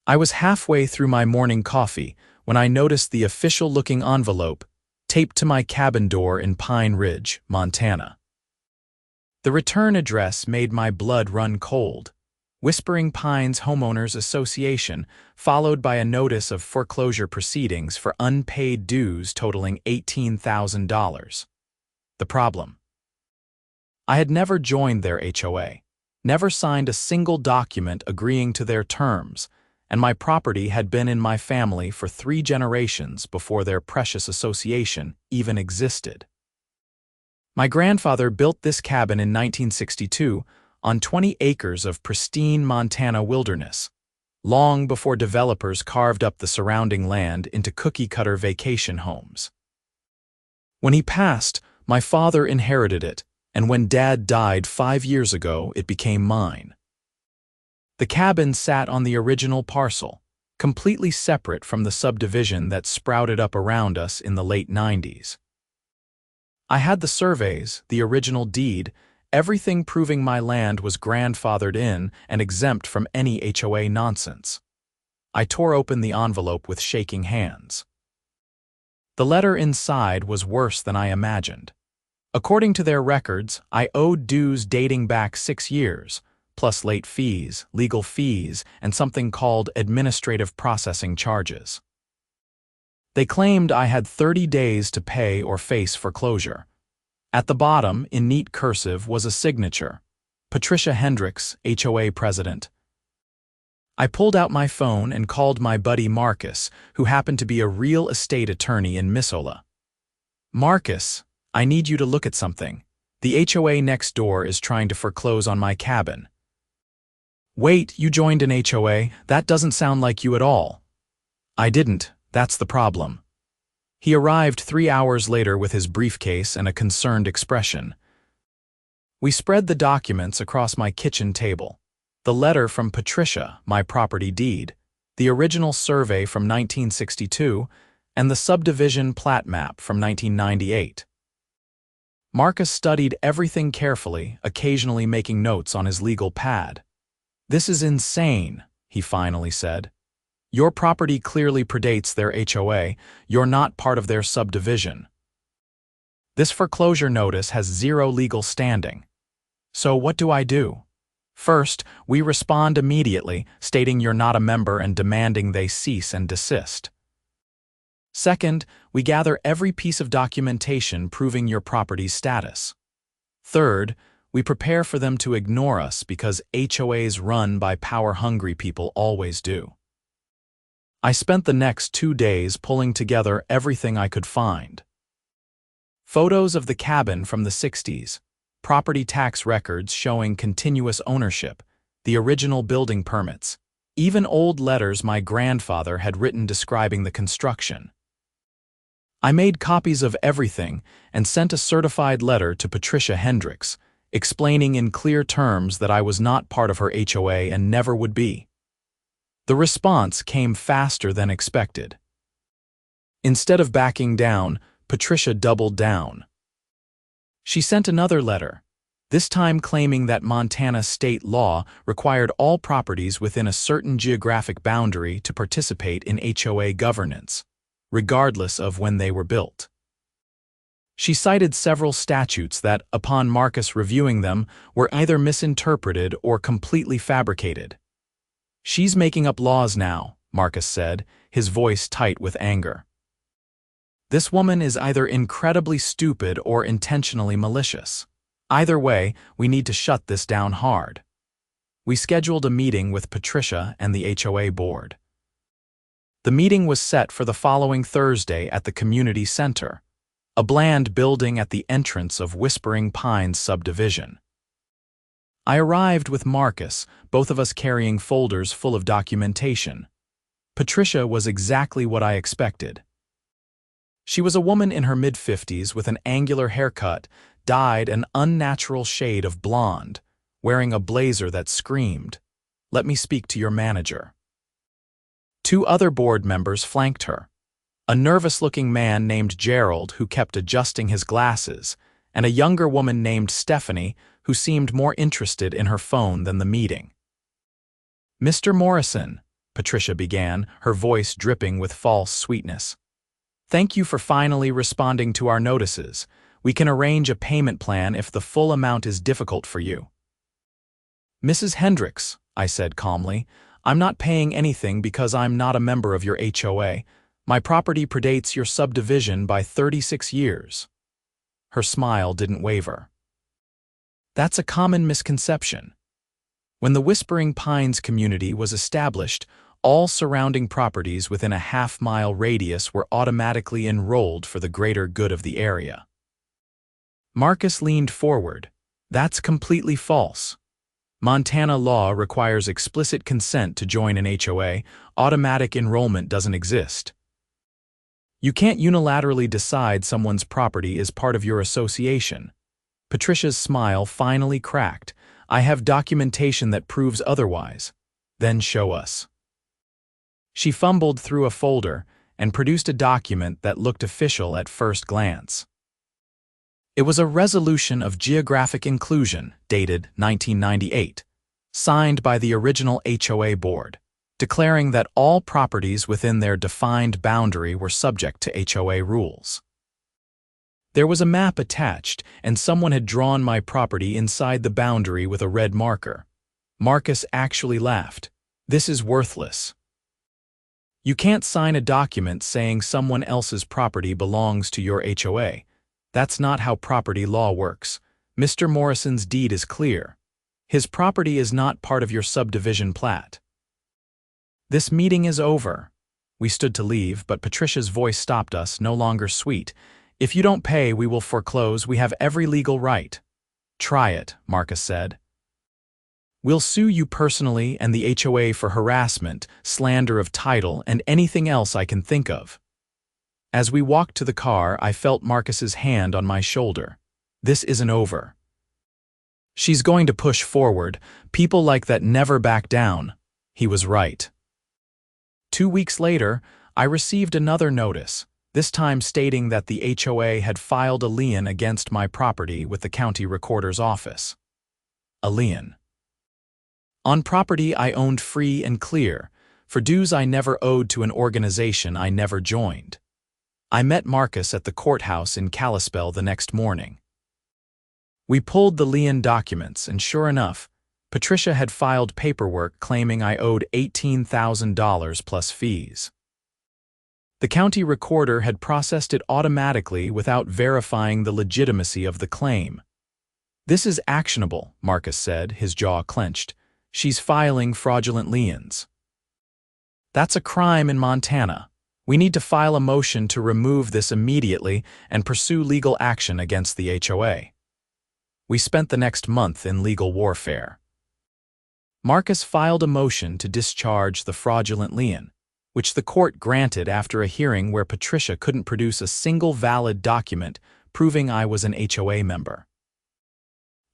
I was halfway through my morning coffee when I noticed the official-looking envelope taped to my cabin door in Pine Ridge, Montana. The return address made my blood run cold. Whispering Pines Homeowners Association, followed by a notice of foreclosure proceedings for unpaid dues totaling $18,000. The problem: I had never joined their HOA, never signed a single document agreeing to their terms, and my property had been in my family for 3 generations before their precious association even existed. My grandfather built this cabin in 1962 on 20 acres of pristine Montana wilderness, long before developers carved up the surrounding land into cookie-cutter vacation homes. When he passed, my father inherited it, and when Dad died 5 years ago, it became mine. The cabin sat on the original parcel, completely separate from the subdivision that sprouted up around us in the late 90s. I had the surveys, the original deed, everything proving my land was grandfathered in and exempt from any HOA nonsense. I tore open the envelope with shaking hands. The letter inside was worse than I imagined. According to their records, I owed dues dating back 6 years, plus late fees, legal fees, and something called administrative processing charges. They claimed I had 30 days to pay or face foreclosure. At the bottom, in neat cursive, was a signature: Patricia Hendricks, HOA President. I pulled out my phone and called my buddy Marcus, who happened to be a real estate attorney in Missoula. "Marcus, I need you to look at something. The HOA next door is trying to foreclose on my cabin." "Wait, you joined an HOA? That doesn't sound like you at all." "I didn't. That's the problem." He arrived 3 hours later with his briefcase and a concerned expression. We spread the documents across my kitchen table: the letter from Patricia, my property deed, the original survey from 1962, and the subdivision plat map from 1998. Marcus studied everything carefully, occasionally making notes on his legal pad. "This is insane," he finally said. "Your property clearly predates their HOA. You're not part of their subdivision. This foreclosure notice has 0 legal standing. So what do I do?" "First, we respond immediately, stating you're not a member and demanding they cease and desist. Second, we gather every piece of documentation proving your property's status. Third, we prepare for them to ignore us because HOAs run by power-hungry people always do." I spent the next 2 days pulling together everything I could find. Photos of the cabin from the 60s, property tax records showing continuous ownership, the original building permits, even old letters my grandfather had written describing the construction. I made copies of everything and sent a certified letter to Patricia Hendricks, explaining in clear terms that I was not part of her HOA and never would be. The response came faster than expected. Instead of backing down, Patricia doubled down. She sent another letter, this time claiming that Montana state law required all properties within a certain geographic boundary to participate in HOA governance, regardless of when they were built. She cited several statutes that, upon Marcus reviewing them, were either misinterpreted or completely fabricated. "She's making up laws now," Marcus said, his voice tight with anger. "This woman is either incredibly stupid or intentionally malicious. Either way, we need to shut this down hard." We scheduled a meeting with Patricia and the HOA board. The meeting was set for the following Thursday at the community center, a bland building at the entrance of Whispering Pines subdivision. I arrived with Marcus, both of us carrying folders full of documentation. Patricia was exactly what I expected. She was a woman in her mid-50s with an angular haircut, dyed an unnatural shade of blonde, wearing a blazer that screamed, "Let me speak to your manager." 2 other board members flanked her: a nervous-looking man named Gerald who kept adjusting his glasses, and a younger woman named Stephanie who seemed more interested in her phone than the meeting. "Mr. Morrison," Patricia began, her voice dripping with false sweetness. "Thank you for finally responding to our notices. We can arrange a payment plan if the full amount is difficult for you." "Mrs. Hendricks," I said calmly, "I'm not paying anything because I'm not a member of your HOA. My property predates your subdivision by 36 years. Her smile didn't waver. "That's a common misconception. When the Whispering Pines community was established, all surrounding properties within a half-mile radius were automatically enrolled for the greater good of the area." Marcus leaned forward. "That's completely false. Montana law requires explicit consent to join an HOA. Automatic enrollment doesn't exist. You can't unilaterally decide someone's property is part of your association." Patricia's smile finally cracked. "I have documentation that proves otherwise." "Then show us." She fumbled through a folder and produced a document that looked official at first glance. It was a resolution of geographic inclusion, dated 1998, signed by the original HOA board, declaring that all properties within their defined boundary were subject to HOA rules. There was a map attached, and someone had drawn my property inside the boundary with a red marker. Marcus actually laughed. "This is worthless. You can't sign a document saying someone else's property belongs to your HOA. That's not how property law works. Mr. Morrison's deed is clear. His property is not part of your subdivision plat." "This meeting is over." We stood to leave, but Patricia's voice stopped us, no longer sweet. "If you don't pay, we will foreclose. We have every legal right." "Try it," Marcus said. "We'll sue you personally and the HOA for harassment, slander of title, and anything else I can think of." As we walked to the car, I felt Marcus's hand on my shoulder. "This isn't over." "She's going to push forward. People like that never back down." He was right. 2 weeks later, I received another notice, this time stating that the HOA had filed a lien against my property with the county recorder's office. A lien on property I owned free and clear, for dues I never owed to an organization I never joined. I met Marcus at the courthouse in Kalispell the next morning. We pulled the lien documents, and sure enough, Patricia had filed paperwork claiming I owed $18,000 plus fees. The county recorder had processed it automatically without verifying the legitimacy of the claim. "This is actionable," Marcus said, his jaw clenched. "She's filing fraudulent liens." "That's a crime in Montana. We need to file a motion to remove this immediately and pursue legal action against the HOA." We spent the next month in legal warfare. Marcus filed a motion to discharge the fraudulent lien, which the court granted after a hearing where Patricia couldn't produce a single valid document proving I was an HOA member.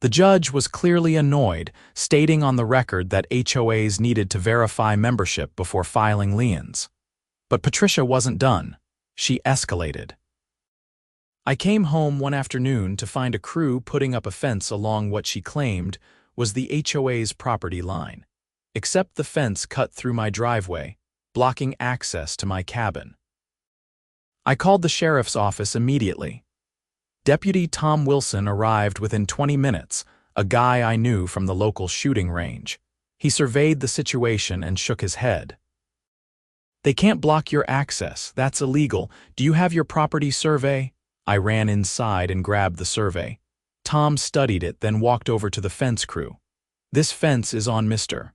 The judge was clearly annoyed, stating on the record that HOAs needed to verify membership before filing liens. But Patricia wasn't done. She escalated. I came home one afternoon to find a crew putting up a fence along what she claimed was the HOA's property line, except the fence cut through my driveway, blocking access to my cabin. I called the sheriff's office immediately. Deputy Tom Wilson arrived within 20 minutes, a guy I knew from the local shooting range. He surveyed the situation and shook his head. "They can't block your access. That's illegal. Do you have your property survey?" I ran inside and grabbed the survey. Tom studied it, then walked over to the fence crew. "This fence is on Mr.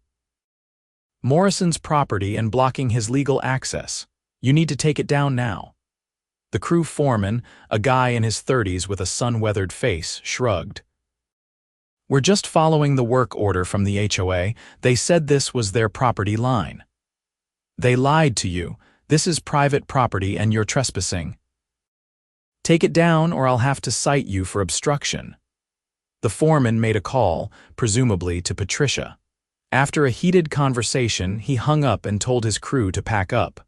Morrison's property and blocking his legal access. You need to take it down now." The crew foreman, a guy in his 30s with a sun-weathered face, shrugged. "We're just following the work order from the HOA. They said this was their property line." "They lied to you. This is private property and you're trespassing. Take it down or I'll have to cite you for obstruction." The foreman made a call, presumably to Patricia. After a heated conversation, he hung up and told his crew to pack up.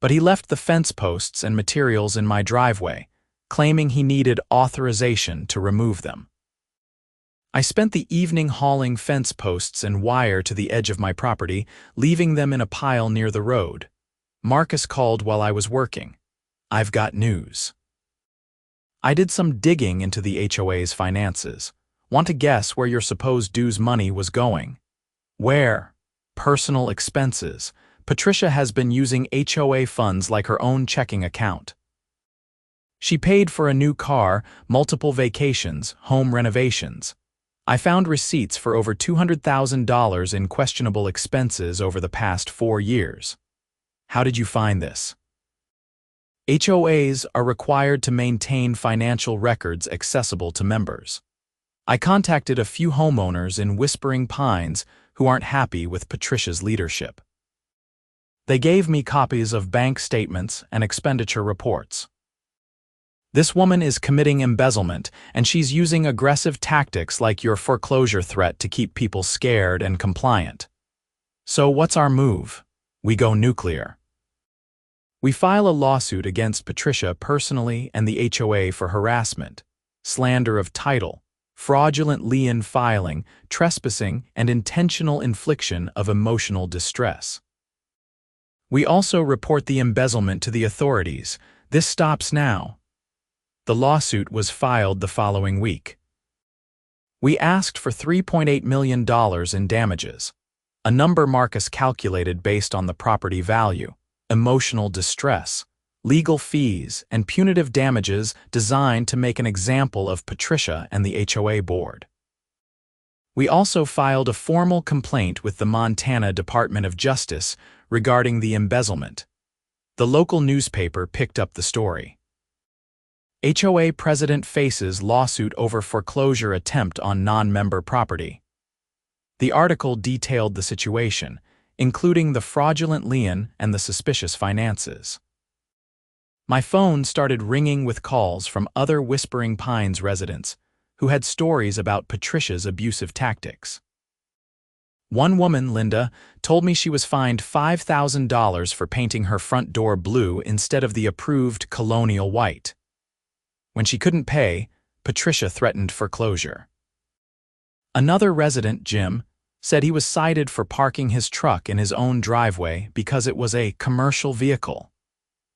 But he left the fence posts and materials in my driveway, claiming he needed authorization to remove them. I spent the evening hauling fence posts and wire to the edge of my property, leaving them in a pile near the road. Marcus called while I was working. "I've got news." I did some digging into the HOA's finances. Want to guess where your supposed dues money was going? Where? Personal expenses. Patricia has been using HOA funds like her own checking account. She paid for a new car, multiple vacations, home renovations. I found receipts for over $200,000 in questionable expenses over the past 4 years. How did you find this? HOAs are required to maintain financial records accessible to members. I contacted a few homeowners in Whispering Pines who aren't happy with Patricia's leadership. They gave me copies of bank statements and expenditure reports. This woman is committing embezzlement, and she's using aggressive tactics like your foreclosure threat to keep people scared and compliant. So what's our move? We go nuclear. We file a lawsuit against Patricia personally and the HOA for harassment, slander of title, fraudulent lien filing, trespassing, and intentional infliction of emotional distress. We also report the embezzlement to the authorities. This stops now. The lawsuit was filed the following week. We asked for $3.8 million in damages, a number Marcus calculated based on the property value, emotional distress, legal fees, and punitive damages designed to make an example of Patricia and the HOA board. We also filed a formal complaint with the Montana Department of Justice regarding the embezzlement. The local newspaper picked up the story. HOA president faces lawsuit over foreclosure attempt on non-member property. The article detailed the situation, including the fraudulent lien and the suspicious finances. My phone started ringing with calls from other Whispering Pines residents who had stories about Patricia's abusive tactics. One woman, Linda, told me she was fined $5,000 for painting her front door blue instead of the approved colonial white. When she couldn't pay, Patricia threatened foreclosure. Another resident, Jim, said he was cited for parking his truck in his own driveway because it was a commercial vehicle,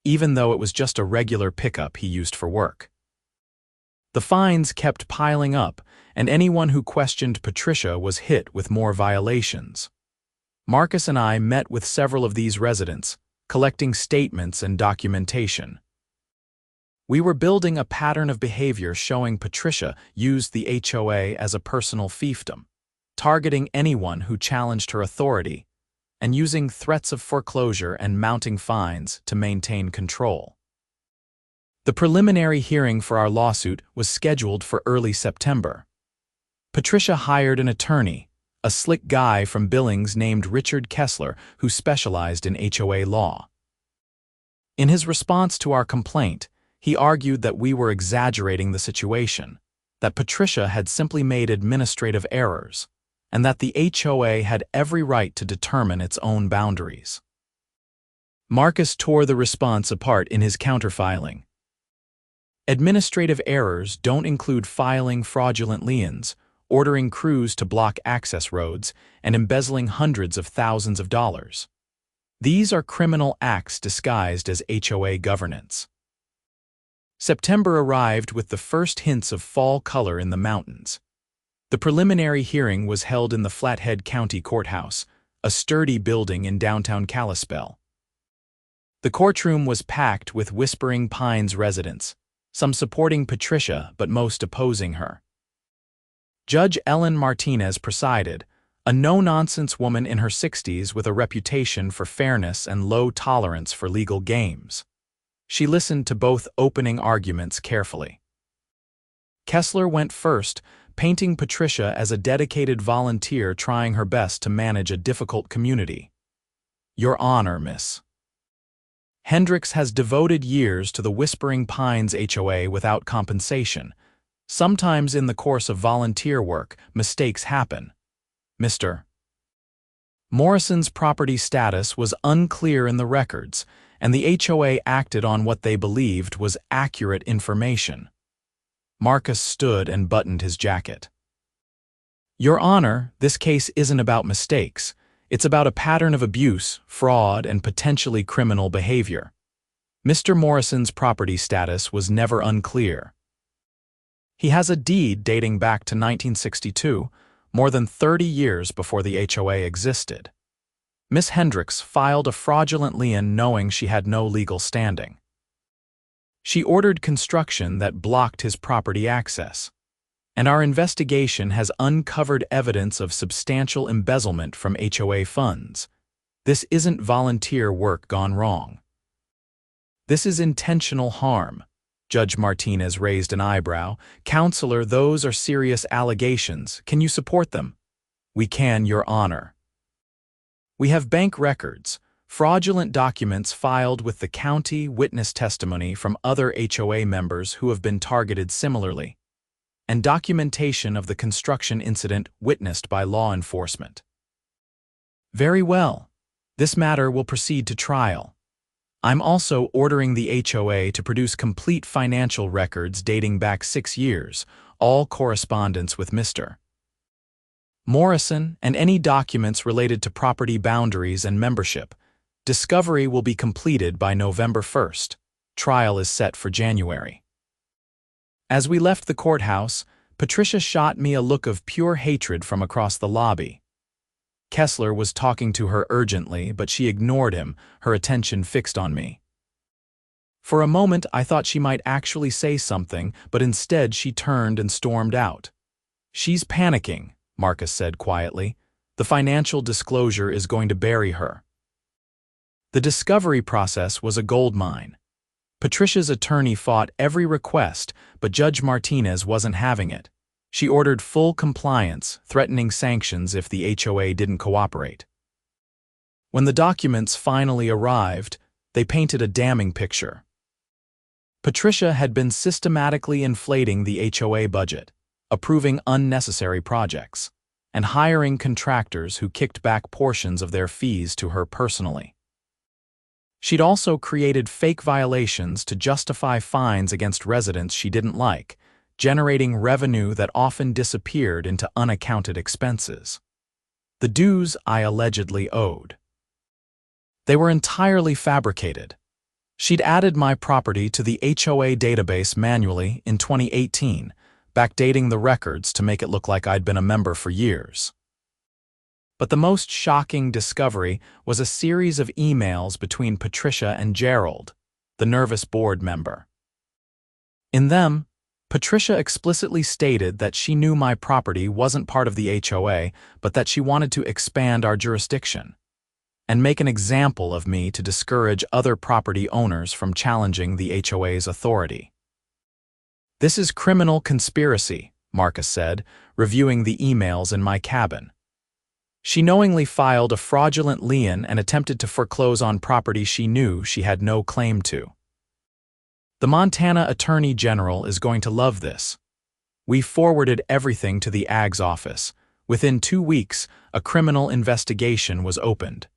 even though it was just a regular pickup he used for work. The fines kept piling up, and anyone who questioned Patricia was hit with more violations. Marcus and I met with several of these residents, collecting statements and documentation. We were building a pattern of behavior showing Patricia used the HOA as a personal fiefdom, targeting anyone who challenged her authority, and using threats of foreclosure and mounting fines to maintain control. The preliminary hearing for our lawsuit was scheduled for early September. Patricia hired an attorney, a slick guy from Billings named Richard Kessler, who specialized in HOA law. In his response to our complaint, he argued that we were exaggerating the situation, that Patricia had simply made administrative errors, and that the HOA had every right to determine its own boundaries. Marcus tore the response apart in his counterfiling. Administrative errors don't include filing fraudulent liens, ordering crews to block access roads, and embezzling hundreds of thousands of dollars. These are criminal acts disguised as HOA governance. September arrived with the first hints of fall color in the mountains. The preliminary hearing was held in the Flathead County Courthouse, a sturdy building in downtown Kalispell. The courtroom was packed with Whispering Pines residents, some supporting Patricia but most opposing her. Judge Ellen Martinez presided, a no-nonsense woman in her 60s with a reputation for fairness and low tolerance for legal games. She listened to both opening arguments carefully. Kessler went first, painting Patricia as a dedicated volunteer trying her best to manage a difficult community. "Your Honor, Miss. Hendricks has devoted years to the Whispering Pines HOA without compensation. Sometimes in the course of volunteer work, mistakes happen. Mr. Morrison's property status was unclear in the records, and the HOA acted on what they believed was accurate information." Marcus stood and buttoned his jacket. Your Honor, this case isn't about mistakes. It's about a pattern of abuse, fraud, and potentially criminal behavior. Mr. Morrison's property status was never unclear. He has a deed dating back to 1962, more than 30 years before the HOA existed. Miss Hendricks filed a fraudulent lien knowing she had no legal standing. She ordered construction that blocked his property access, and our investigation has uncovered evidence of substantial embezzlement from HOA funds. This isn't volunteer work gone wrong. This is intentional harm. Judge Martinez raised an eyebrow. Counselor, those are serious allegations. Can you support them? We can, Your Honor. We have bank records, fraudulent documents filed with the county, witness testimony from other HOA members who have been targeted similarly, and documentation of the construction incident witnessed by law enforcement. Very well. This matter will proceed to trial. I'm also ordering the HOA to produce complete financial records dating back 6 years, all correspondence with Mr. Morrison, and any documents related to property boundaries and membership. Discovery will be completed by November 1st. Trial is set for January. As we left the courthouse, Patricia shot me a look of pure hatred from across the lobby. Kessler was talking to her urgently, but she ignored him, her attention fixed on me. For a moment, I thought she might actually say something, but instead she turned and stormed out. She's panicking, Marcus said quietly. The financial disclosure is going to bury her. The discovery process was a goldmine. Patricia's attorney fought every request, but Judge Martinez wasn't having it. She ordered full compliance, threatening sanctions if the HOA didn't cooperate. When the documents finally arrived, they painted a damning picture. Patricia had been systematically inflating the HOA budget, approving unnecessary projects, and hiring contractors who kicked back portions of their fees to her personally. She'd also created fake violations to justify fines against residents she didn't like, generating revenue that often disappeared into unaccounted expenses. The dues I allegedly owed. They were entirely fabricated. She'd added my property to the HOA database manually in 2018, backdating the records to make it look like I'd been a member for years. But the most shocking discovery was a series of emails between Patricia and Gerald, the nervous board member. In them, Patricia explicitly stated that she knew my property wasn't part of the HOA, but that she wanted to expand our jurisdiction and make an example of me to discourage other property owners from challenging the HOA's authority. This is criminal conspiracy, Marcus said, reviewing the emails in my cabin. She knowingly filed a fraudulent lien and attempted to foreclose on property she knew she had no claim to. The Montana Attorney General is going to love this. We forwarded everything to the AG's office. Within 2 weeks, a criminal investigation was opened.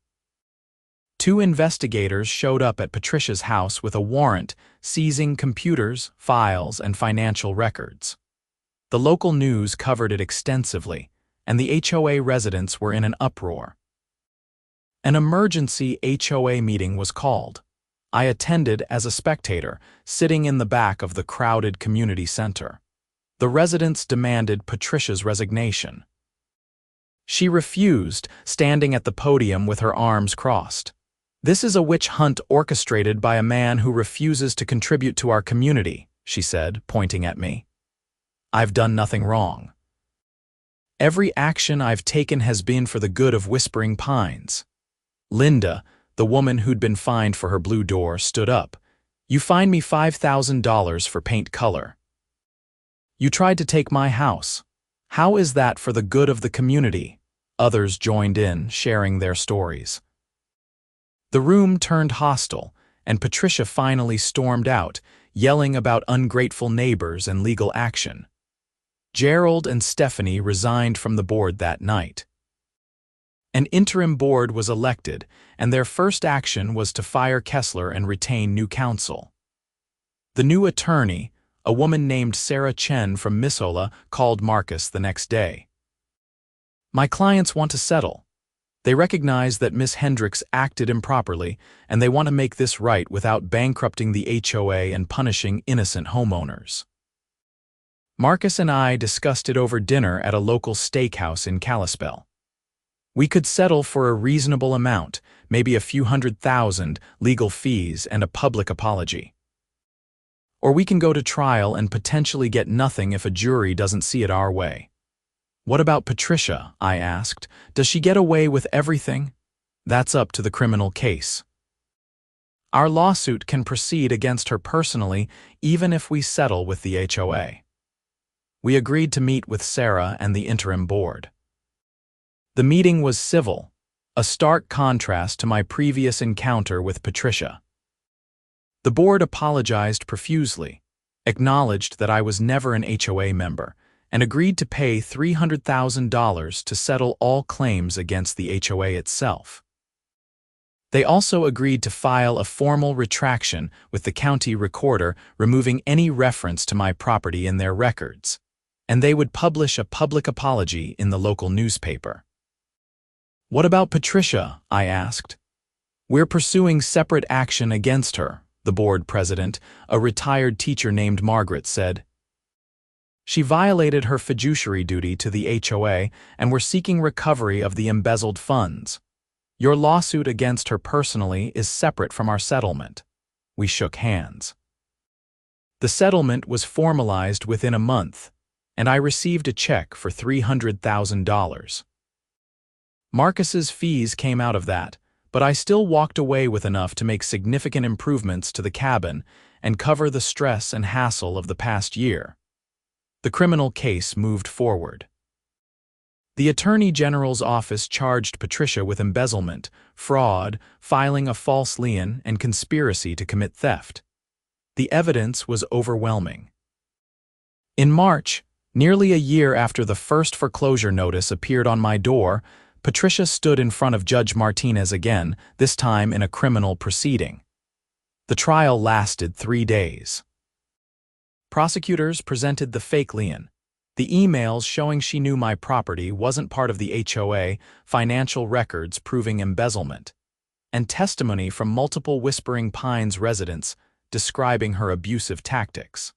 2 investigators showed up at Patricia's house with a warrant seizing computers, files, and financial records. The local news covered it extensively, and the HOA residents were in an uproar. An emergency HOA meeting was called. I attended as a spectator, sitting in the back of the crowded community center. The residents demanded Patricia's resignation. She refused, standing at the podium with her arms crossed. "This is a witch hunt orchestrated by a man who refuses to contribute to our community," she said, pointing at me. "I've done nothing wrong. Every action I've taken has been for the good of Whispering Pines." Linda, the woman who'd been fined for her blue door, stood up. "You fined me $5,000 for paint color. You tried to take my house. How is that for the good of the community?" Others joined in, sharing their stories. The room turned hostile, and Patricia finally stormed out, yelling about ungrateful neighbors and legal action. Gerald and Stephanie resigned from the board that night. An interim board was elected, and their first action was to fire Kessler and retain new counsel. The new attorney, a woman named Sarah Chen from Missoula, called Marcus the next day. My clients want to settle. They recognize that Miss Hendricks acted improperly, and they want to make this right without bankrupting the HOA and punishing innocent homeowners. Marcus and I discussed it over dinner at a local steakhouse in Kalispell. We could settle for a reasonable amount, maybe a few $100,000, legal fees, and a public apology. Or we can go to trial and potentially get nothing if a jury doesn't see it our way. What about Patricia? I asked. Does she get away with everything? That's up to the criminal case. Our lawsuit can proceed against her personally, even if we settle with the HOA. We agreed to meet with Sarah and the interim board. The meeting was civil, a stark contrast to my previous encounter with Patricia. The board apologized profusely, acknowledged that I was never an HOA member, and agreed to pay $300,000 to settle all claims against the HOA itself. They also agreed to file a formal retraction with the county recorder, removing any reference to my property in their records, and they would publish a public apology in the local newspaper. What about Patricia? I asked. We're pursuing separate action against her, the board president, a retired teacher named Margaret, said. She violated her fiduciary duty to the HOA, and we're seeking recovery of the embezzled funds. Your lawsuit against her personally is separate from our settlement. We shook hands. The settlement was formalized within a month, and I received a check for $300,000. Marcus's fees came out of that, but I still walked away with enough to make significant improvements to the cabin and cover the stress and hassle of the past year. The criminal case moved forward. The Attorney General's office charged Patricia with embezzlement, fraud, filing a false lien, and conspiracy to commit theft. The evidence was overwhelming. In March, nearly a year after the first foreclosure notice appeared on my door, Patricia stood in front of Judge Martinez again, this time in a criminal proceeding. The trial lasted 3 days. Prosecutors presented the fake lien, the emails showing she knew my property wasn't part of the HOA, financial records proving embezzlement, and testimony from multiple Whispering Pines residents describing her abusive tactics.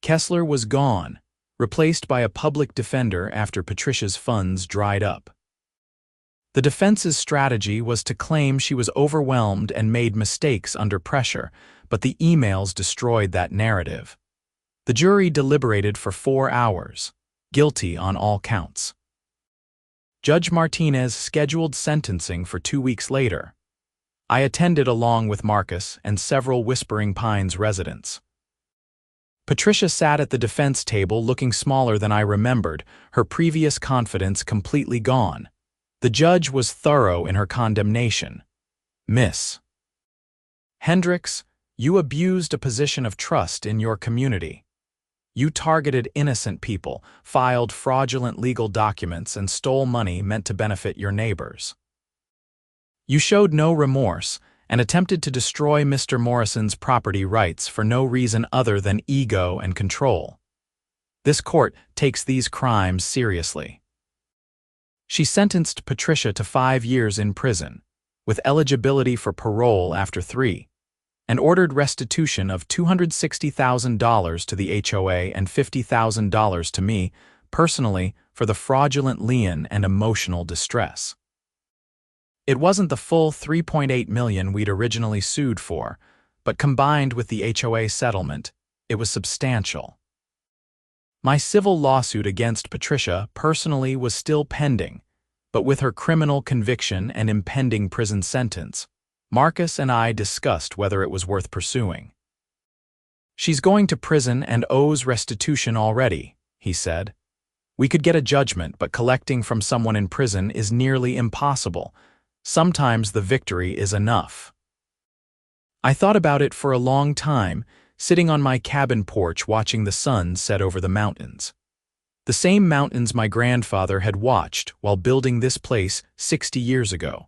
Kessler was gone, replaced by a public defender after Patricia's funds dried up. The defense's strategy was to claim she was overwhelmed and made mistakes under pressure, but the emails destroyed that narrative. The jury deliberated for 4 hours, guilty on all counts. Judge Martinez scheduled sentencing for 2 weeks later. I attended along with Marcus and several Whispering Pines residents. Patricia sat at the defense table looking smaller than I remembered, her previous confidence completely gone. The judge was thorough in her condemnation. Miss Hendricks, you abused a position of trust in your community. You targeted innocent people, filed fraudulent legal documents, and stole money meant to benefit your neighbors. You showed no remorse and attempted to destroy Mr. Morrison's property rights for no reason other than ego and control. This court takes these crimes seriously. She sentenced Patricia to 5 years in prison, with eligibility for parole after 3, and ordered restitution of $260,000 to the HOA and $50,000 to me, personally, for the fraudulent lien and emotional distress. It wasn't the full $3.8 million we'd originally sued for, but combined with the HOA settlement, it was substantial. My civil lawsuit against Patricia personally was still pending, but with her criminal conviction and impending prison sentence, Marcus and I discussed whether it was worth pursuing. She's going to prison and owes restitution already, he said. We could get a judgment, but collecting from someone in prison is nearly impossible. Sometimes the victory is enough. I thought about it for a long time, sitting on my cabin porch watching the sun set over the mountains. The same mountains my grandfather had watched while building this place 60 years ago.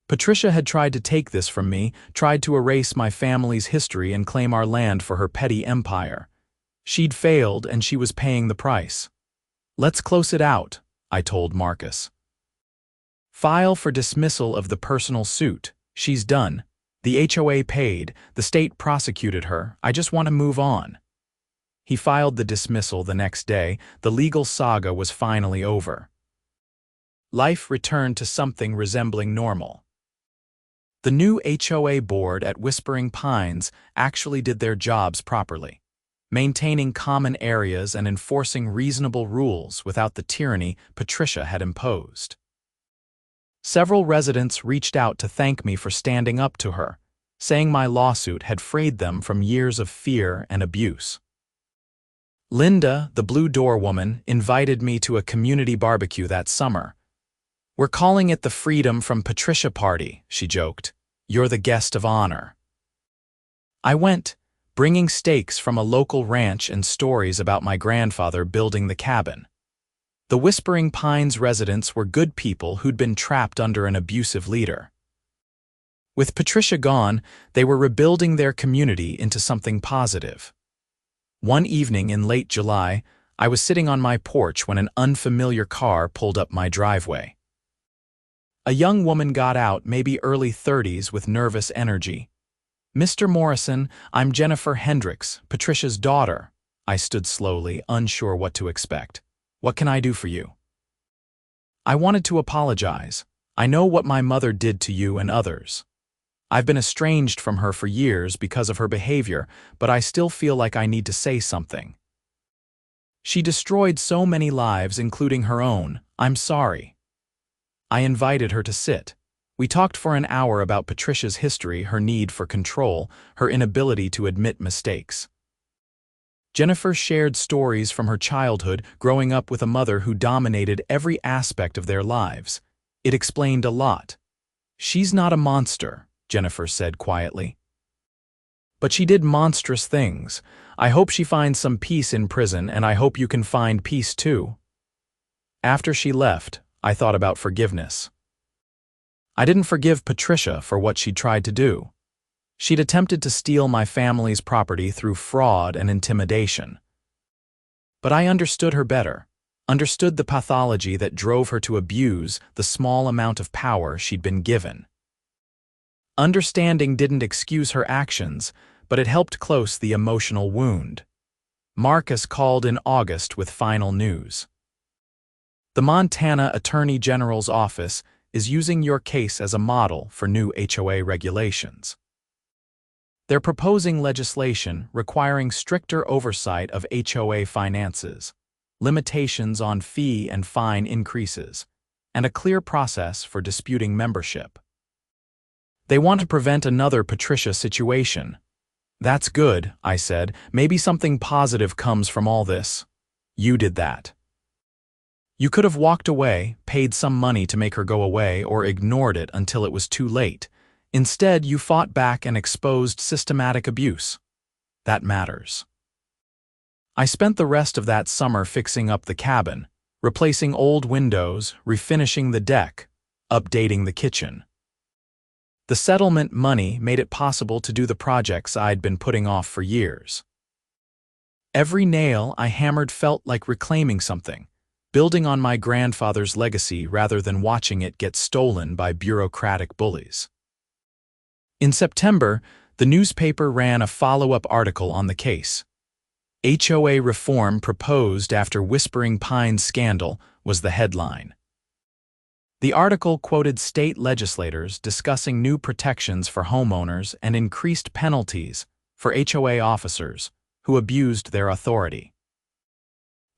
Patricia had tried to take this from me, tried to erase my family's history and claim our land for her petty empire. She'd failed and she was paying the price. Let's close it out, I told Marcus. File for dismissal of the personal suit. She's done. The HOA paid, the state prosecuted her, I just want to move on. He filed the dismissal the next day. The legal saga was finally over. Life returned to something resembling normal. The new HOA board at Whispering Pines actually did their jobs properly, maintaining common areas and enforcing reasonable rules without the tyranny Patricia had imposed. Several residents reached out to thank me for standing up to her, saying my lawsuit had freed them from years of fear and abuse. Linda, the Blue Door woman, invited me to a community barbecue that summer. "We're calling it the Freedom from Patricia Party," she joked. "You're the guest of honor." I went, bringing steaks from a local ranch and stories about my grandfather building the cabin. The Whispering Pines residents were good people who'd been trapped under an abusive leader. With Patricia gone, they were rebuilding their community into something positive. One evening in late July, I was sitting on my porch when an unfamiliar car pulled up my driveway. A young woman got out, maybe early 30s, with nervous energy. "Mr. Morrison, I'm Jennifer Hendricks, Patricia's daughter." I stood slowly, unsure what to expect. "What can I do for you?" "I wanted to apologize. I know what my mother did to you and others. I've been estranged from her for years because of her behavior, but I still feel like I need to say something. She destroyed so many lives, including her own. I'm sorry." I invited her to sit. We talked for an hour about Patricia's history, her need for control, her inability to admit mistakes. Jennifer shared stories from her childhood, growing up with a mother who dominated every aspect of their lives. It explained a lot. "She's not a monster," Jennifer said quietly. "But she did monstrous things. I hope she finds some peace in prison, and I hope you can find peace too." After she left, I thought about forgiveness. I didn't forgive Patricia for what she'd tried to do. She'd attempted to steal my family's property through fraud and intimidation. But I understood her better, understood the pathology that drove her to abuse the small amount of power she'd been given. Understanding didn't excuse her actions, but it helped close the emotional wound. Marcus called in August with final news. "The Montana Attorney General's office is using your case as a model for new HOA regulations. They're proposing legislation requiring stricter oversight of HOA finances, limitations on fee and fine increases, and a clear process for disputing membership. They want to prevent another Patricia situation." "That's good," I said. "Maybe something positive comes from all this." "You did that. You could have walked away, paid some money to make her go away, or ignored it until it was too late. Instead, you fought back and exposed systematic abuse. That matters." I spent the rest of that summer fixing up the cabin, replacing old windows, refinishing the deck, updating the kitchen. The settlement money made it possible to do the projects I'd been putting off for years. Every nail I hammered felt like reclaiming something, building on my grandfather's legacy rather than watching it get stolen by bureaucratic bullies. In September, the newspaper ran a follow-up article on the case. "HOA reform proposed after Whispering Pines scandal" was the headline. The article quoted state legislators discussing new protections for homeowners and increased penalties for HOA officers who abused their authority.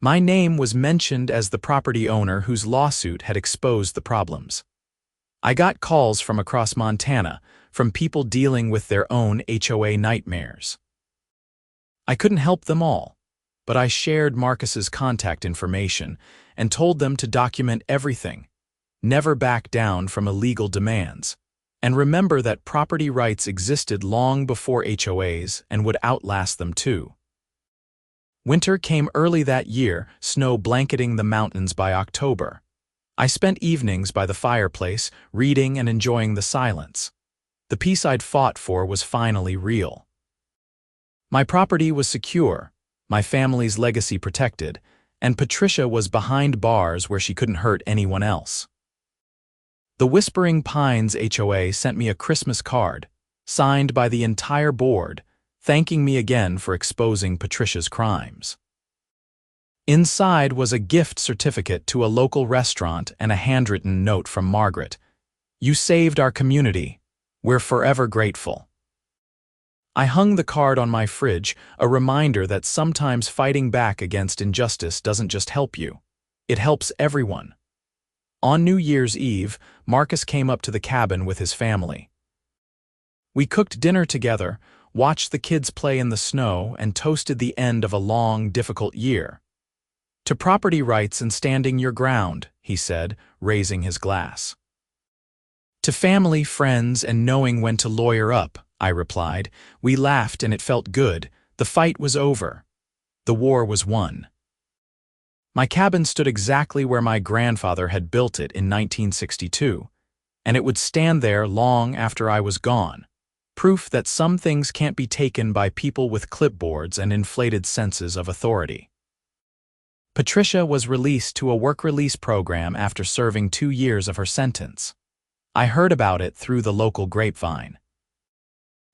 My name was mentioned as the property owner whose lawsuit had exposed the problems. I got calls from across Montana, from people dealing with their own HOA nightmares. I couldn't help them all, but I shared Marcus's contact information and told them to document everything, never back down from illegal demands, and remember that property rights existed long before HOAs and would outlast them too. Winter came early that year, snow blanketing the mountains by October. I spent evenings by the fireplace, reading and enjoying the silence. The peace I'd fought for was finally real. My property was secure, my family's legacy protected, and Patricia was behind bars where she couldn't hurt anyone else. The Whispering Pines HOA sent me a Christmas card, signed by the entire board, thanking me again for exposing Patricia's crimes. Inside was a gift certificate to a local restaurant and a handwritten note from Margaret. "You saved our community. We're forever grateful." I hung the card on my fridge, a reminder that sometimes fighting back against injustice doesn't just help you. It helps everyone. On New Year's Eve, Marcus came up to the cabin with his family. We cooked dinner together, watched the kids play in the snow, and toasted the end of a long, difficult year. "To property rights and standing your ground," he said, raising his glass. "To family, friends, and knowing when to lawyer up," I replied. We laughed and it felt good. The fight was over. The war was won. My cabin stood exactly where my grandfather had built it in 1962, and it would stand there long after I was gone. Proof that some things can't be taken by people with clipboards and inflated senses of authority. Patricia was released to a work release program after serving 2 years of her sentence. I heard about it through the local grapevine.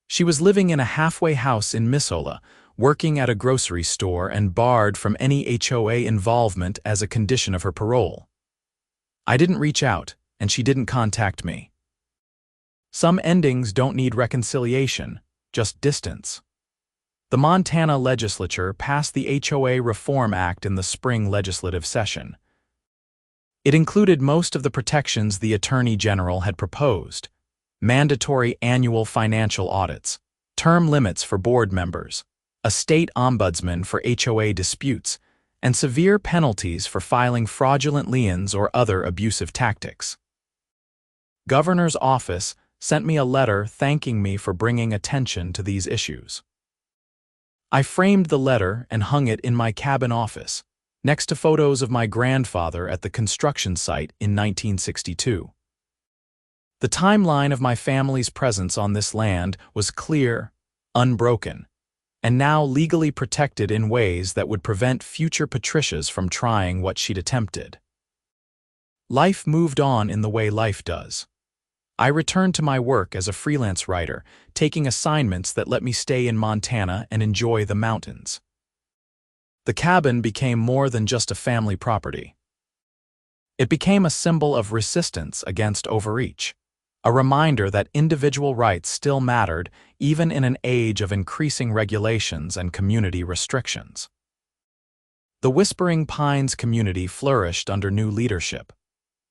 She was living in a halfway house in Missoula, working at a grocery store, and barred from any HOA involvement as a condition of her parole. I didn't reach out, and she didn't contact me. Some endings don't need reconciliation, just distance. The Montana legislature passed the HOA Reform Act in the spring legislative session. It included most of the protections the Attorney General had proposed: mandatory annual financial audits, term limits for board members, a state ombudsman for HOA disputes, and severe penalties for filing fraudulent liens or other abusive tactics. Governor's office sent me a letter thanking me for bringing attention to these issues. I framed the letter and hung it in my cabin office, next to photos of my grandfather at the construction site in 1962. The timeline of my family's presence on this land was clear, unbroken, and now legally protected in ways that would prevent future Patricias from trying what she'd attempted. Life moved on in the way life does. I returned to my work as a freelance writer, taking assignments that let me stay in Montana and enjoy the mountains. The cabin became more than just a family property. It became a symbol of resistance against overreach, a reminder that individual rights still mattered even in an age of increasing regulations and community restrictions. The Whispering Pines community flourished under new leadership.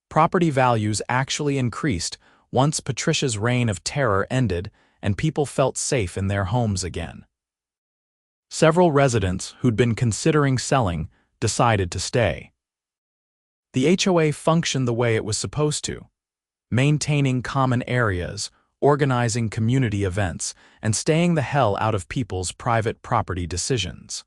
Property values actually increased once Patricia's reign of terror ended and people felt safe in their homes again. Several residents who'd been considering selling decided to stay. The HOA functioned the way it was supposed to, maintaining common areas, organizing community events, and staying the hell out of people's private property decisions.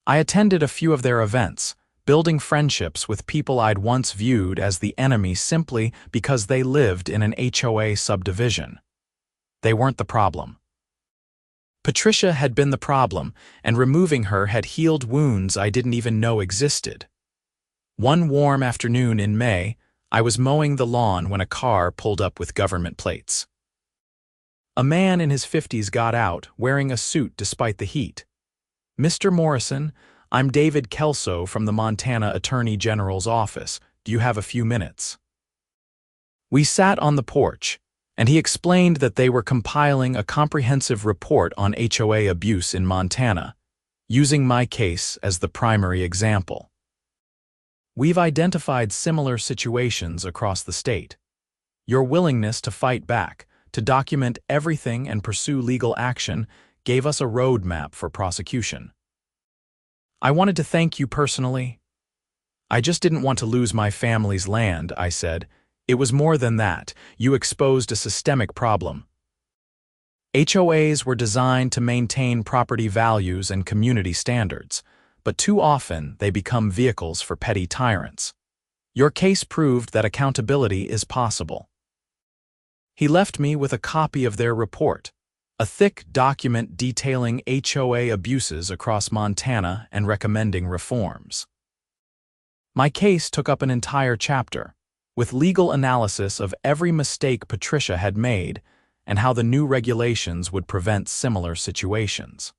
I attended a few of their events, building friendships with people I'd once viewed as the enemy simply because they lived in an HOA subdivision. They weren't the problem. Patricia had been the problem, and removing her had healed wounds I didn't even know existed. One warm afternoon in May, I was mowing the lawn when a car pulled up with government plates. A man in his 50s got out, wearing a suit despite the heat. "Mr. Morrison, I'm David Kelso from the Montana Attorney General's office. Do you have a few minutes?" We sat on the porch, and he explained that they were compiling a comprehensive report on HOA abuse in Montana, using my case as the primary example. "We've identified similar situations across the state. Your willingness to fight back, to document everything and pursue legal action, gave us a roadmap for prosecution. I wanted to thank you personally. I just didn't want to lose my family's land," I said. "It was more than that. You exposed a systemic problem." HOAs were designed to maintain property values and community standards, but too often they become vehicles for petty tyrants. Your case proved that accountability is possible. He left me with a copy of their report, a thick document detailing HOA abuses across Montana and recommending reforms. My case took up an entire chapter, with legal analysis of every mistake Patricia had made and how the new regulations would prevent similar situations.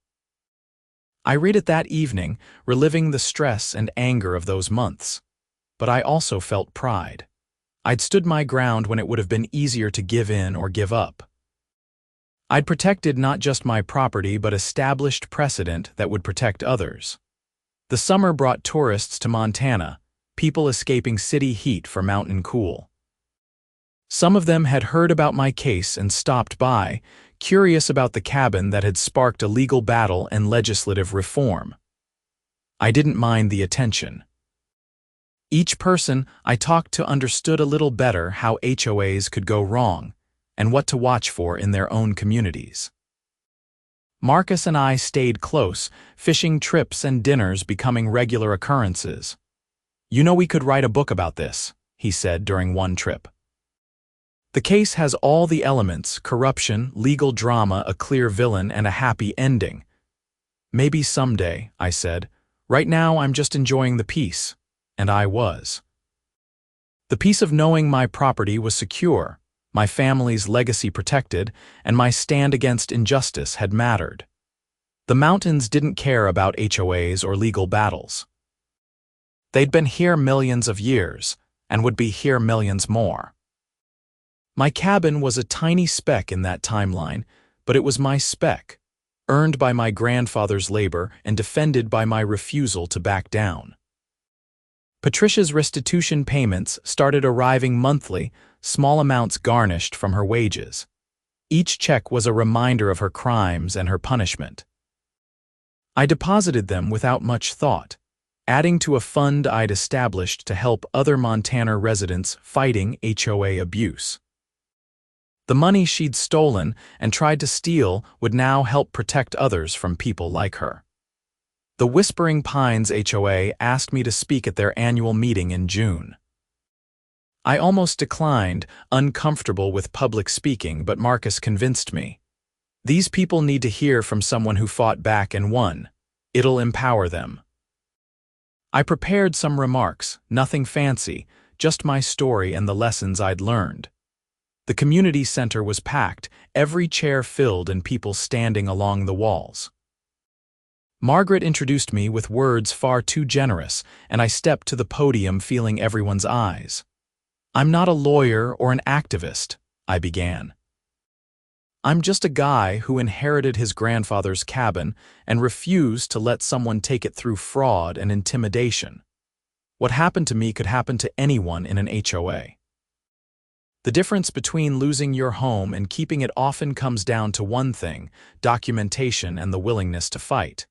I read it that evening, reliving the stress and anger of those months. But I also felt pride. I'd stood my ground when it would have been easier to give in or give up. I'd protected not just my property but established precedent that would protect others. The summer brought tourists to Montana, people escaping city heat for mountain cool. Some of them had heard about my case and stopped by, curious about the cabin that had sparked a legal battle and legislative reform. I didn't mind the attention. Each person I talked to understood a little better how HOAs could go wrong and what to watch for in their own communities. Marcus and I stayed close, fishing trips and dinners becoming regular occurrences. "You know, we could write a book about this," he said during one trip. "The case has all the elements: corruption, legal drama, a clear villain, and a happy ending." "Maybe someday," I said. "Right now I'm just enjoying the peace." And I was. The peace of knowing my property was secure, my family's legacy protected, and my stand against injustice had mattered. The mountains didn't care about HOAs or legal battles. They'd been here millions of years, and would be here millions more. My cabin was a tiny speck in that timeline, but it was my speck, earned by my grandfather's labor and defended by my refusal to back down. Patricia's restitution payments started arriving monthly, small amounts garnished from her wages. Each check was a reminder of her crimes and her punishment. I deposited them without much thought, adding to a fund I'd established to help other Montana residents fighting HOA abuse. The money she'd stolen and tried to steal would now help protect others from people like her. The Whispering Pines HOA asked me to speak at their annual meeting in June. I almost declined, uncomfortable with public speaking, but Marcus convinced me. "These people need to hear from someone who fought back and won. It'll empower them." I prepared some remarks, nothing fancy, just my story and the lessons I'd learned. The community center was packed, every chair filled and people standing along the walls. Margaret introduced me with words far too generous, and I stepped to the podium feeling everyone's eyes. "I'm not a lawyer or an activist," I began. "I'm just a guy who inherited his grandfather's cabin and refused to let someone take it through fraud and intimidation. What happened to me could happen to anyone in an HOA. The difference between losing your home and keeping it often comes down to one thing: documentation and the willingness to fight."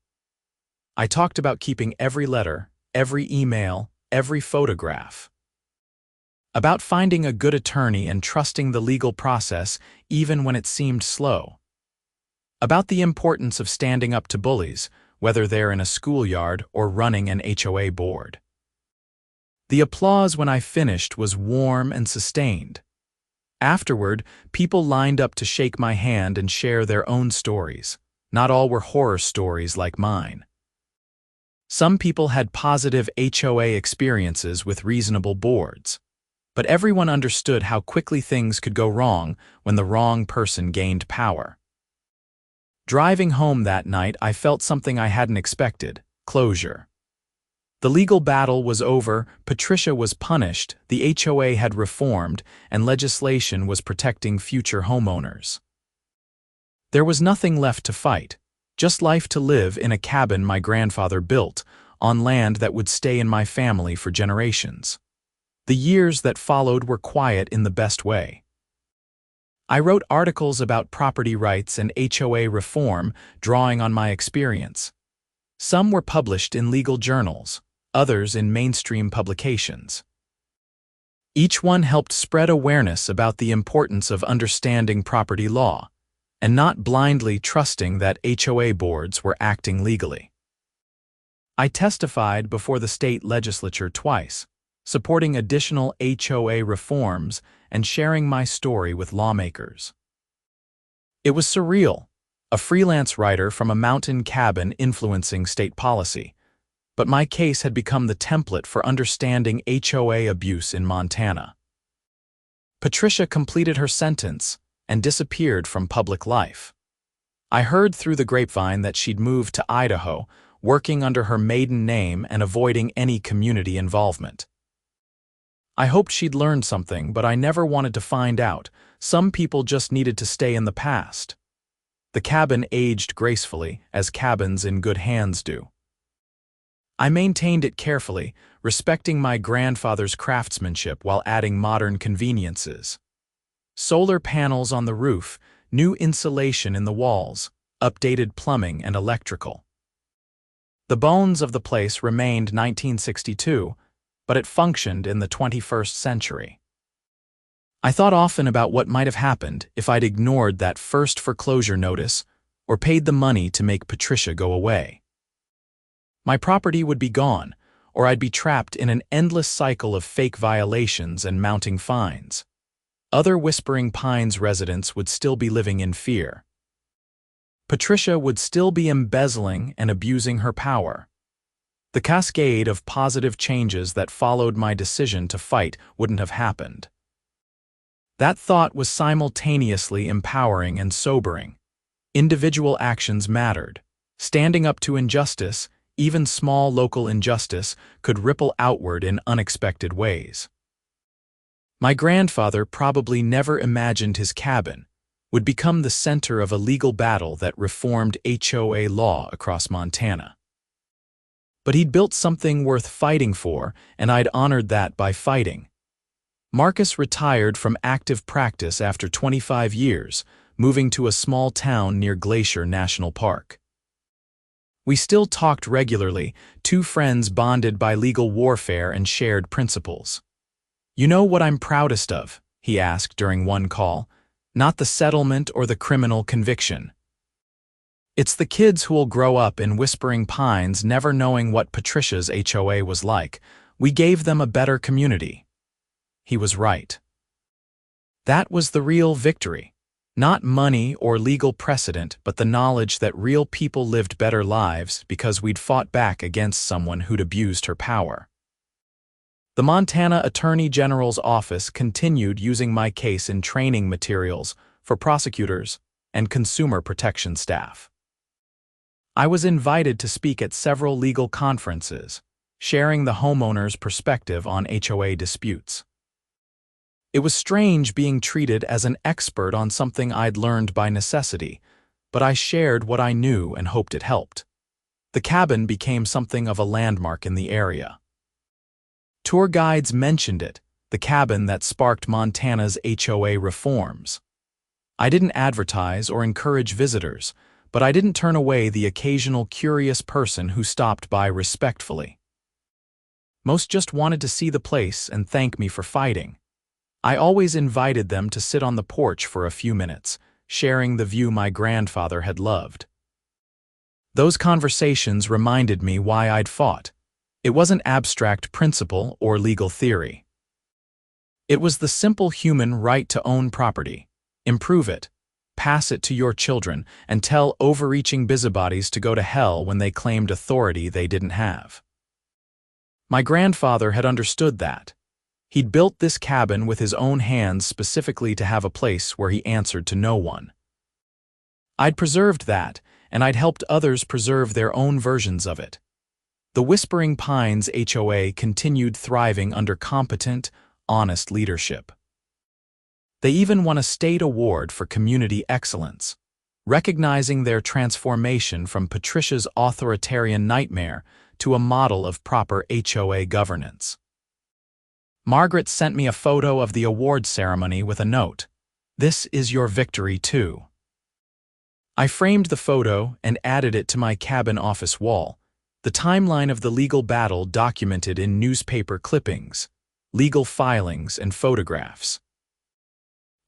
I talked about keeping every letter, every email, every photograph. About finding a good attorney and trusting the legal process even when it seemed slow. About the importance of standing up to bullies, whether they're in a schoolyard or running an HOA board. The applause when I finished was warm and sustained. Afterward, people lined up to shake my hand and share their own stories. Not all were horror stories like mine. Some people had positive HOA experiences with reasonable boards, but everyone understood how quickly things could go wrong when the wrong person gained power. Driving home that night, I felt something I hadn't expected: closure. The legal battle was over, Patricia was punished, the HOA had reformed, and legislation was protecting future homeowners. There was nothing left to fight. Just life to live in a cabin my grandfather built, on land that would stay in my family for generations. The years that followed were quiet in the best way. I wrote articles about property rights and HOA reform, drawing on my experience. Some were published in legal journals, others in mainstream publications. Each one helped spread awareness about the importance of understanding property law, and not blindly trusting that HOA boards were acting legally. I testified before the state legislature twice, supporting additional HOA reforms and sharing my story with lawmakers. It was surreal, a freelance writer from a mountain cabin influencing state policy. But my case had become the template for understanding HOA abuse in Montana. Patricia completed her sentence and disappeared from public life. I heard through the grapevine that she'd moved to Idaho, working under her maiden name and avoiding any community involvement. I hoped she'd learned something, but I never wanted to find out. Some people just needed to stay in the past. The cabin aged gracefully, as cabins in good hands do. I maintained it carefully, respecting my grandfather's craftsmanship while adding modern conveniences. Solar panels on the roof, new insulation in the walls, updated plumbing and electrical. The bones of the place remained 1962, but it functioned in the 21st century. I thought often about what might have happened if I'd ignored that first foreclosure notice or paid the money to make Patricia go away. My property would be gone, or I'd be trapped in an endless cycle of fake violations and mounting fines. Other Whispering Pines residents would still be living in fear. Patricia would still be embezzling and abusing her power. The cascade of positive changes that followed my decision to fight wouldn't have happened. That thought was simultaneously empowering and sobering. Individual actions mattered. Standing up to injustice, even small local injustice, could ripple outward in unexpected ways. My grandfather probably never imagined his cabin would become the center of a legal battle that reformed HOA law across Montana. But he'd built something worth fighting for, and I'd honored that by fighting. Marcus retired from active practice after 25 years, moving to a small town near Glacier National Park. We still talked regularly, two friends bonded by legal warfare and shared principles. "You know what I'm proudest of?" he asked during one call. "Not the settlement or the criminal conviction. It's the kids who will grow up in Whispering Pines never knowing what Patricia's HOA was like. We gave them a better community." He was right. That was the real victory. Not money or legal precedent, but the knowledge that real people lived better lives because we'd fought back against someone who'd abused her power. The Montana Attorney General's office continued using my case in training materials for prosecutors and consumer protection staff. I was invited to speak at several legal conferences, sharing the homeowner's perspective on HOA disputes. It was strange being treated as an expert on something I'd learned by necessity, but I shared what I knew and hoped it helped. The cabin became something of a landmark in the area. Tour guides mentioned it, the cabin that sparked Montana's HOA reforms. I didn't advertise or encourage visitors, but I didn't turn away the occasional curious person who stopped by respectfully. Most just wanted to see the place and thank me for fighting. I always invited them to sit on the porch for a few minutes, sharing the view my grandfather had loved. Those conversations reminded me why I'd fought. It wasn't abstract principle or legal theory. It was the simple human right to own property, improve it, pass it to your children, and tell overreaching busybodies to go to hell when they claimed authority they didn't have. My grandfather had understood that. He'd built this cabin with his own hands specifically to have a place where he answered to no one. I'd preserved that, and I'd helped others preserve their own versions of it. The Whispering Pines HOA continued thriving under competent, honest leadership. They even won a state award for community excellence, recognizing their transformation from Patricia's authoritarian nightmare to a model of proper HOA governance. Margaret sent me a photo of the award ceremony with a note, "This is your victory too." I framed the photo and added it to my cabin office wall, the timeline of the legal battle documented in newspaper clippings, legal filings, and photographs.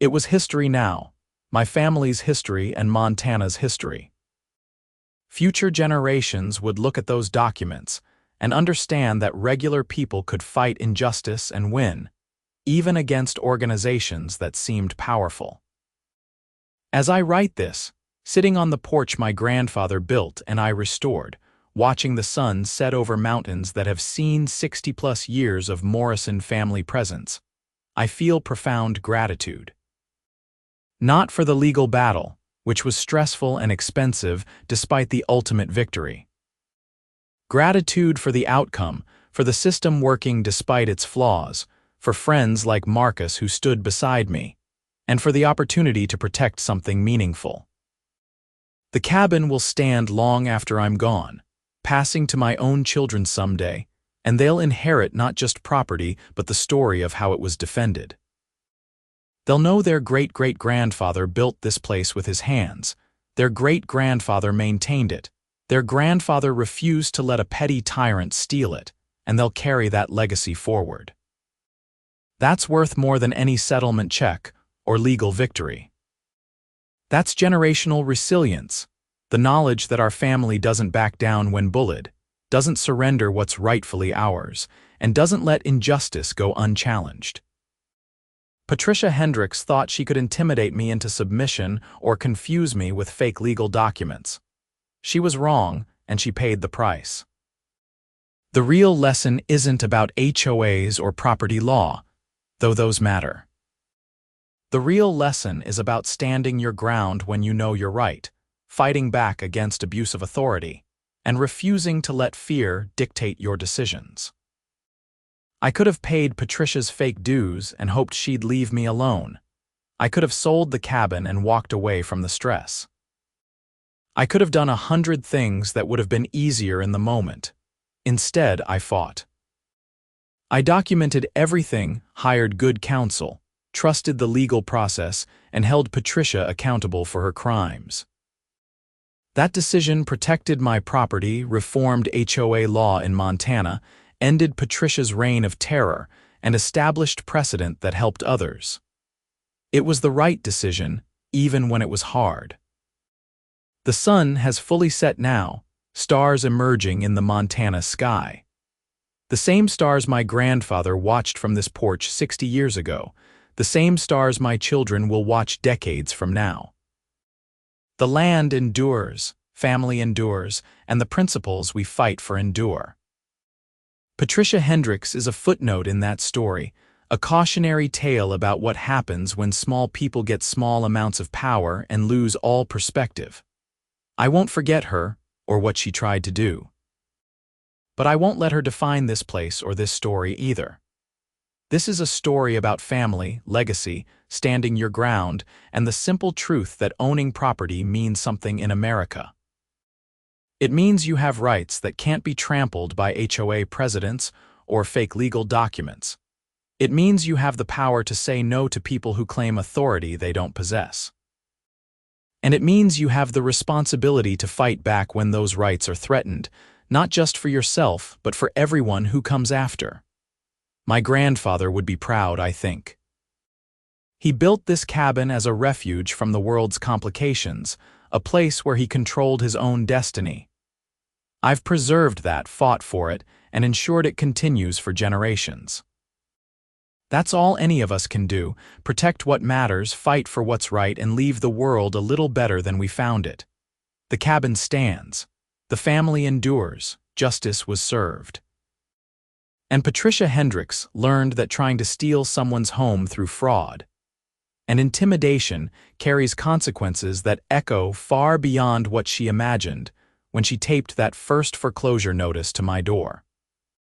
It was history now, my family's history and Montana's history. Future generations would look at those documents and understand that regular people could fight injustice and win, even against organizations that seemed powerful. As I write this, sitting on the porch my grandfather built and I restored, watching the sun set over mountains that have seen 60-plus years of Morrison family presence, I feel profound gratitude. Not for the legal battle, which was stressful and expensive despite the ultimate victory. Gratitude for the outcome, for the system working despite its flaws, for friends like Marcus who stood beside me, and for the opportunity to protect something meaningful. The cabin will stand long after I'm gone, passing to my own children someday, and they'll inherit not just property but the story of how it was defended. They'll know their great-great-grandfather built this place with his hands, their great-grandfather maintained it, their grandfather refused to let a petty tyrant steal it, and they'll carry that legacy forward. That's worth more than any settlement check or legal victory. That's generational resilience, the knowledge that our family doesn't back down when bullied, doesn't surrender what's rightfully ours, and doesn't let injustice go unchallenged. Patricia Hendricks thought she could intimidate me into submission or confuse me with fake legal documents. She was wrong, and she paid the price. The real lesson isn't about HOAs or property law, though those matter. The real lesson is about standing your ground when you know you're right, fighting back against abuse of authority, and refusing to let fear dictate your decisions. I could have paid Patricia's fake dues and hoped she'd leave me alone. I could have sold the cabin and walked away from the stress. I could have done 100 things that would have been easier in the moment. Instead, I fought. I documented everything, hired good counsel, trusted the legal process, and held Patricia accountable for her crimes. That decision protected my property, reformed HOA law in Montana, ended Patricia's reign of terror, and established precedent that helped others. It was the right decision, even when it was hard. The sun has fully set now, stars emerging in the Montana sky. The same stars my grandfather watched from this porch 60 years ago, the same stars my children will watch decades from now. The land endures, family endures, and the principles we fight for endure. Patricia Hendricks is a footnote in that story, a cautionary tale about what happens when small people get small amounts of power and lose all perspective. I won't forget her or what she tried to do. But I won't let her define this place or this story either. This is a story about family, legacy, standing your ground, and the simple truth that owning property means something in America. It means you have rights that can't be trampled by HOA presidents or fake legal documents. It means you have the power to say no to people who claim authority they don't possess. And it means you have the responsibility to fight back when those rights are threatened, not just for yourself, but for everyone who comes after. My grandfather would be proud, I think. He built this cabin as a refuge from the world's complications, a place where he controlled his own destiny. I've preserved that, fought for it, and ensured it continues for generations. That's all any of us can do, protect what matters, fight for what's right, and leave the world a little better than we found it. The cabin stands. The family endures. Justice was served. And Patricia Hendricks learned that trying to steal someone's home through fraud and intimidation carries consequences that echo far beyond what she imagined when she taped that first foreclosure notice to my door.